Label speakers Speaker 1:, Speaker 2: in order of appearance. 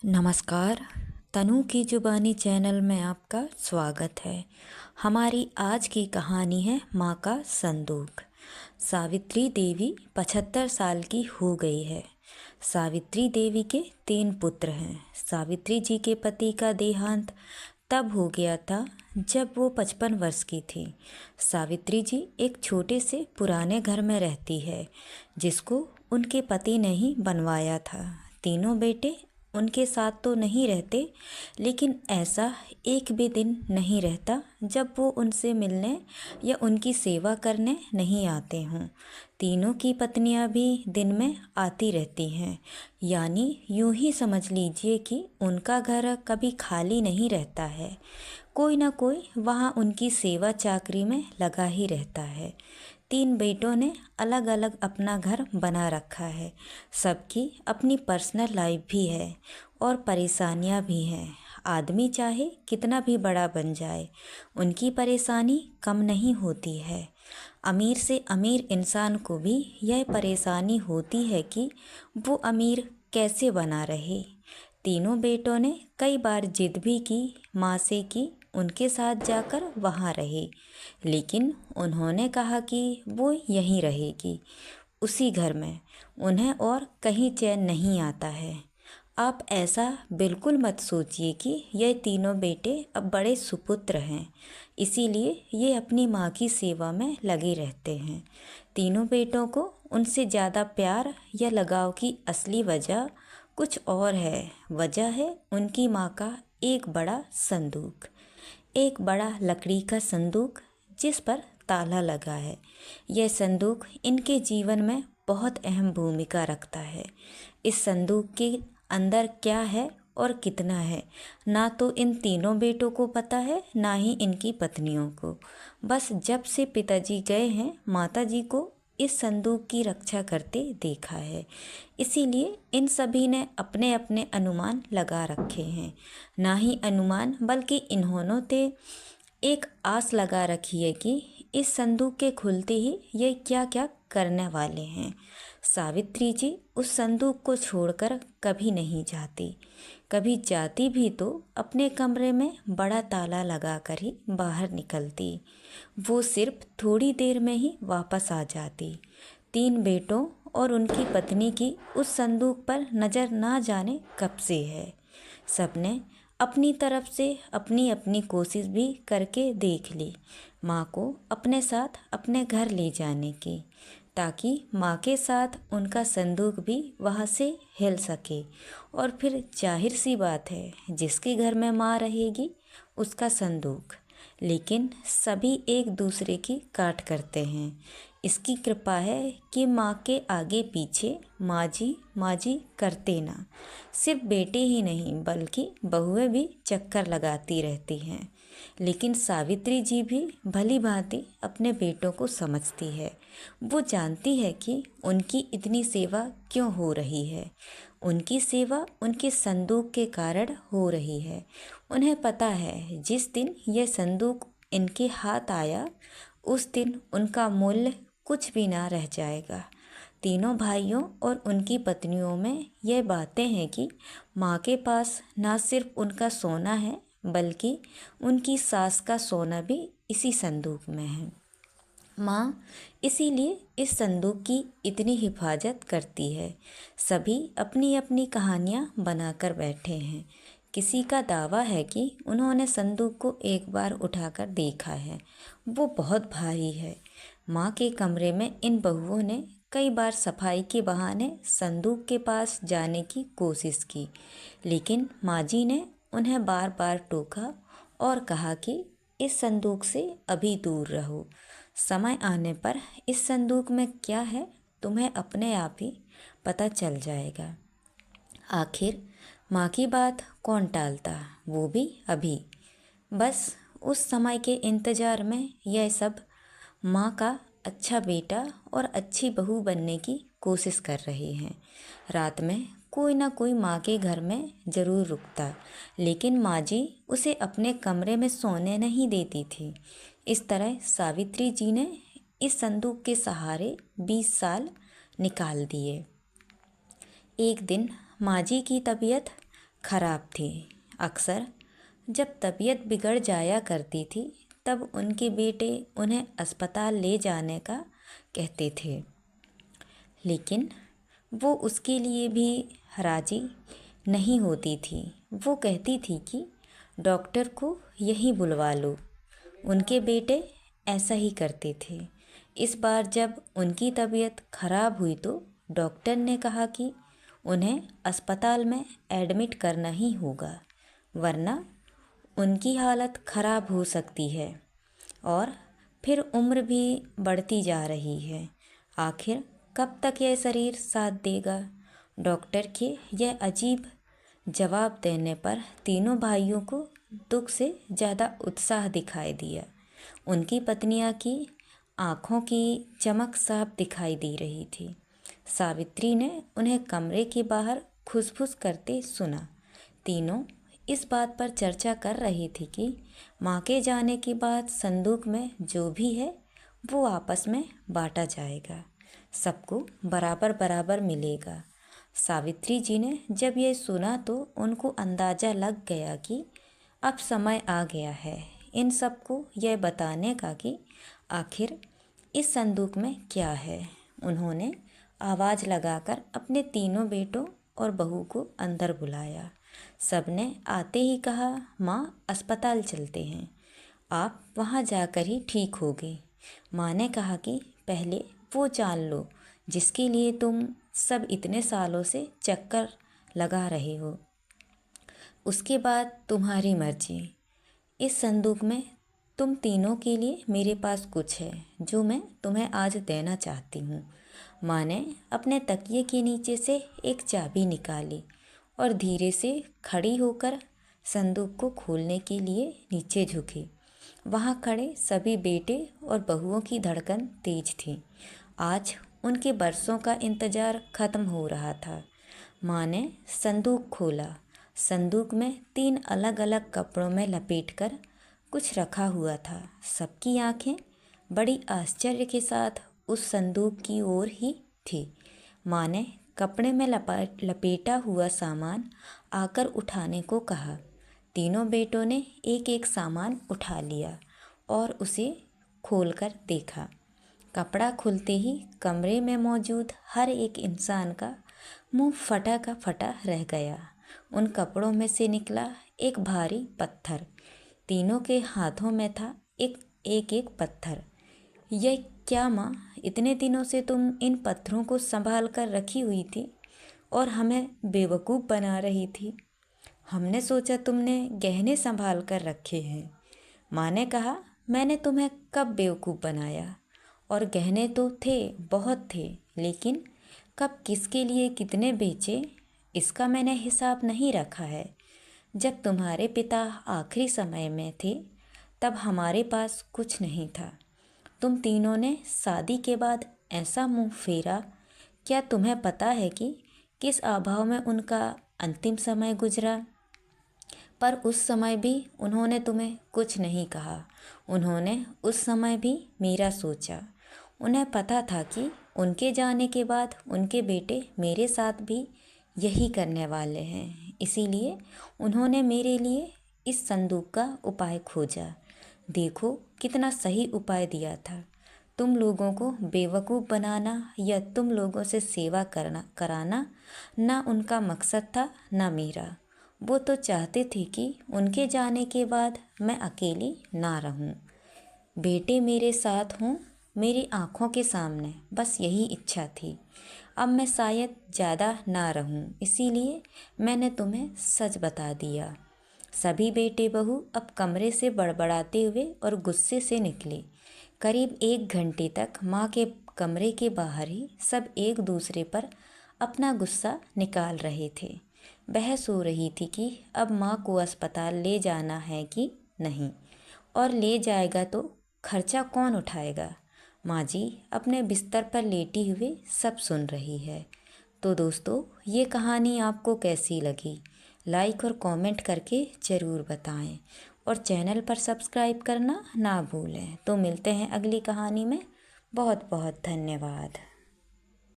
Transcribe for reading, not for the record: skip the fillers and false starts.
Speaker 1: नमस्कार। तनु की जुबानी चैनल में आपका स्वागत है। हमारी आज की कहानी है माँ का संदूक। सावित्री देवी 75 साल की हो गई है। सावित्री देवी के 3 पुत्र हैं। सावित्री जी के पति का देहांत तब हो गया था जब वो 55 वर्ष की थी। सावित्री जी एक छोटे से पुराने घर में रहती है जिसको उनके पति ने ही बनवाया था। तीनों बेटे उनके साथ तो नहीं रहते, लेकिन ऐसा एक भी दिन नहीं रहता जब वो उनसे मिलने या उनकी सेवा करने नहीं आते हों। तीनों की पत्नियां भी दिन में आती रहती हैं, यानी यूं ही समझ लीजिए कि उनका घर कभी खाली नहीं रहता है। कोई ना कोई वहाँ उनकी सेवा चाकरी में लगा ही रहता है। 3 बेटों ने अलग अलग अपना घर बना रखा है। सबकी अपनी पर्सनल लाइफ भी है और परेशानियां भी हैं। आदमी चाहे कितना भी बड़ा बन जाए, उनकी परेशानी कम नहीं होती है। अमीर से अमीर इंसान को भी यह परेशानी होती है कि वो अमीर कैसे बना रहे। तीनों बेटों ने कई बार जिद भी की माँ से कि उनके साथ जाकर वहाँ रहे, लेकिन उन्होंने कहा कि वो यहीं रहेगी, उसी घर में। उन्हें और कहीं चैन नहीं आता है। आप ऐसा बिल्कुल मत सोचिए कि ये तीनों बेटे अब बड़े सुपुत्र हैं, इसीलिए ये अपनी माँ की सेवा में लगे रहते हैं। तीनों बेटों को उनसे ज़्यादा प्यार या लगाव की असली वजह कुछ और है। वजह है उनकी माँ का एक बड़ा संदूक, एक बड़ा लकड़ी का संदूक जिस पर ताला लगा है। यह संदूक इनके जीवन में बहुत अहम भूमिका रखता है। इस संदूक के अंदर क्या है और कितना है, ना तो इन तीनों बेटों को पता है, ना ही इनकी पत्नियों को। बस जब से पिताजी गए हैं, माताजी को इस संदूक की रक्षा करते देखा है। इसीलिए इन सभी ने अपने अपने अनुमान लगा रखे हैं। ना ही अनुमान, बल्कि इन्होंने एक आस लगा रखी है कि इस संदूक के खुलते ही ये क्या क्या करने वाले हैं। सावित्री जी उस संदूक को छोड़कर कभी नहीं जाती। कभी जाती भी तो अपने कमरे में बड़ा ताला लगाकर ही बाहर निकलती। वो सिर्फ थोड़ी देर में ही वापस आ जाती। 3 बेटों और उनकी पत्नी की उस संदूक पर नज़र ना जाने कब से है। सबने अपनी तरफ से अपनी अपनी कोशिश भी करके देख ली माँ को अपने साथ अपने घर ले जाने की, ताकि माँ के साथ उनका संदूक भी वहाँ से हिल सके। और फिर जाहिर सी बात है, जिसके घर में माँ रहेगी उसका संदूक। लेकिन सभी एक दूसरे की काट करते हैं। इसकी कृपा है कि माँ के आगे पीछे माँ जी करते ना। सिर्फ बेटे ही नहीं, बल्कि बहुएं भी चक्कर लगाती रहती हैं। लेकिन सावित्री जी भी भली भांति अपने बेटों को समझती है। वो जानती है कि उनकी इतनी सेवा क्यों हो रही है। उनकी सेवा उनके संदूक के कारण हो रही है। उन्हें पता है, जिस दिन यह संदूक इनके हाथ आया, उस दिन उनका मूल्य कुछ भी ना रह जाएगा। तीनों भाइयों और उनकी पत्नियों में यह बातें हैं कि माँ के पास ना सिर्फ उनका सोना है, बल्कि उनकी सास का सोना भी इसी संदूक में है। माँ इसीलिए इस संदूक की इतनी हिफाजत करती है। सभी अपनी अपनी कहानियाँ बनाकर बैठे हैं। किसी का दावा है कि उन्होंने संदूक को एक बार उठाकर देखा है। वो बहुत भारी है। माँ के कमरे में इन बहुओं ने कई बार सफाई के बहाने संदूक के पास जाने की कोशिश की, लेकिन माँ जी ने उन्हें बार बार टोका और कहा कि इस संदूक से अभी दूर रहो। समय आने पर इस संदूक में क्या है, तुम्हें अपने आप ही पता चल जाएगा। आखिर माँ की बात कौन टालता, वो भी अभी। बस उस समय के इंतज़ार में यह सब माँ का अच्छा बेटा और अच्छी बहू बनने की कोशिश कर रहे हैं। रात में कोई ना कोई माँ के घर में ज़रूर रुकता, लेकिन माँ जी उसे अपने कमरे में सोने नहीं देती थी। इस तरह सावित्री जी ने इस संदूक के सहारे 20 साल निकाल दिए। एक दिन माँ जी की तबीयत खराब थी। अक्सर जब तबीयत बिगड़ जाया करती थी तब उनके बेटे उन्हें अस्पताल ले जाने का कहते थे, लेकिन वो उसके लिए भी राजी नहीं होती थी। वो कहती थी कि डॉक्टर को यहीं बुलवा लो। उनके बेटे ऐसा ही करते थे। इस बार जब उनकी तबीयत खराब हुई तो डॉक्टर ने कहा कि उन्हें अस्पताल में एडमिट करना ही होगा, वरना उनकी हालत खराब हो सकती है और फिर उम्र भी बढ़ती जा रही है। आखिर कब तक यह शरीर साथ देगा? डॉक्टर के यह अजीब जवाब देने पर तीनों भाइयों को दुख से ज़्यादा उत्साह दिखाई दिया। उनकी पत्नियां की आँखों की चमक साफ दिखाई दे रही थी। सावित्री ने उन्हें कमरे के बाहर खुसफुस करते सुना। तीनों इस बात पर चर्चा कर रही थी कि माँ के जाने के बाद संदूक में जो भी है वो आपस में बांटा जाएगा, सबको बराबर बराबर मिलेगा। सावित्री जी ने जब यह सुना तो उनको अंदाज़ा लग गया कि अब समय आ गया है इन सबको यह बताने का कि आखिर इस संदूक में क्या है। उन्होंने आवाज़ लगाकर अपने तीनों बेटों और बहू को अंदर बुलाया। सबने आते ही कहा, माँ अस्पताल चलते हैं, आप वहाँ जाकर ही ठीक होगे। माँ ने कहा कि पहले वो जान लो जिसके लिए तुम सब इतने सालों से चक्कर लगा रहे हो, उसके बाद तुम्हारी मर्जी। इस संदूक में तुम तीनों के लिए मेरे पास कुछ है जो मैं तुम्हें आज देना चाहती हूँ। माँ ने अपने तकिए के नीचे से एक चाबी निकाली और धीरे से खड़ी होकर संदूक को खोलने के लिए नीचे झुकी। वहाँ खड़े सभी बेटे और बहुओं की धड़कन तेज थी। आज उनके बरसों का इंतज़ार ख़त्म हो रहा था। माँ ने संदूक खोला। संदूक में 3 अलग अलग कपड़ों में लपेटकर कुछ रखा हुआ था। सबकी आंखें बड़ी आश्चर्य के साथ उस संदूक की ओर ही थी। माँ ने कपड़े में लपेटा हुआ सामान आकर उठाने को कहा। तीनों बेटों ने एक एक सामान उठा लिया और उसे खोलकर देखा। कपड़ा खुलते ही कमरे में मौजूद हर एक इंसान का मुंह फटा का फटा रह गया। उन कपड़ों में से निकला एक भारी पत्थर। तीनों के हाथों में था एक एक पत्थर। यह क्या माँ, इतने दिनों से तुम इन पत्थरों को संभाल कर रखी हुई थी और हमें बेवकूफ़ बना रही थी। हमने सोचा तुमने गहने संभाल कर रखे हैं। माँ ने कहा, मैंने तुम्हें कब बेवकूफ़ बनाया? और गहने तो थे, बहुत थे, लेकिन कब किसके लिए कितने बेचे इसका मैंने हिसाब नहीं रखा है। जब तुम्हारे पिता आखिरी समय में थे तब हमारे पास कुछ नहीं था। तुम तीनों ने शादी के बाद ऐसा मुंह फेरा। क्या तुम्हें पता है कि किस अभाव में उनका अंतिम समय गुजरा? पर उस समय भी उन्होंने तुम्हें कुछ नहीं कहा। उन्होंने उस समय भी मेरा सोचा। उन्हें पता था कि उनके जाने के बाद उनके बेटे मेरे साथ भी यही करने वाले हैं। इसीलिए उन्होंने मेरे लिए इस संदूक का उपाय खोजा। देखो कितना सही उपाय दिया था। तुम लोगों को बेवकूफ़ बनाना या तुम लोगों से सेवा कराना ना उनका मकसद था ना मेरा। वो तो चाहते थे कि उनके जाने के बाद मैं अकेली ना रहूं, बेटे मेरे साथ हों, मेरी आँखों के सामने। बस यही इच्छा थी। अब मैं शायद ज़्यादा ना रहूं, इसीलिए मैंने तुम्हें सच बता दिया। सभी बेटे बहू अब कमरे से बड़बड़ाते हुए और गुस्से से निकले। करीब 1 घंटे तक माँ के कमरे के बाहर ही सब एक दूसरे पर अपना गुस्सा निकाल रहे थे। बहस हो रही थी कि अब माँ को अस्पताल ले जाना है कि नहीं, और ले जाएगा तो खर्चा कौन उठाएगा। माँ जी अपने बिस्तर पर लेटी हुए सब सुन रही है। तो दोस्तों, ये कहानी आपको कैसी लगी? लाइक और कमेंट करके ज़रूर बताएं और चैनल पर सब्सक्राइब करना ना भूलें। तो मिलते हैं अगली कहानी में। बहुत बहुत धन्यवाद।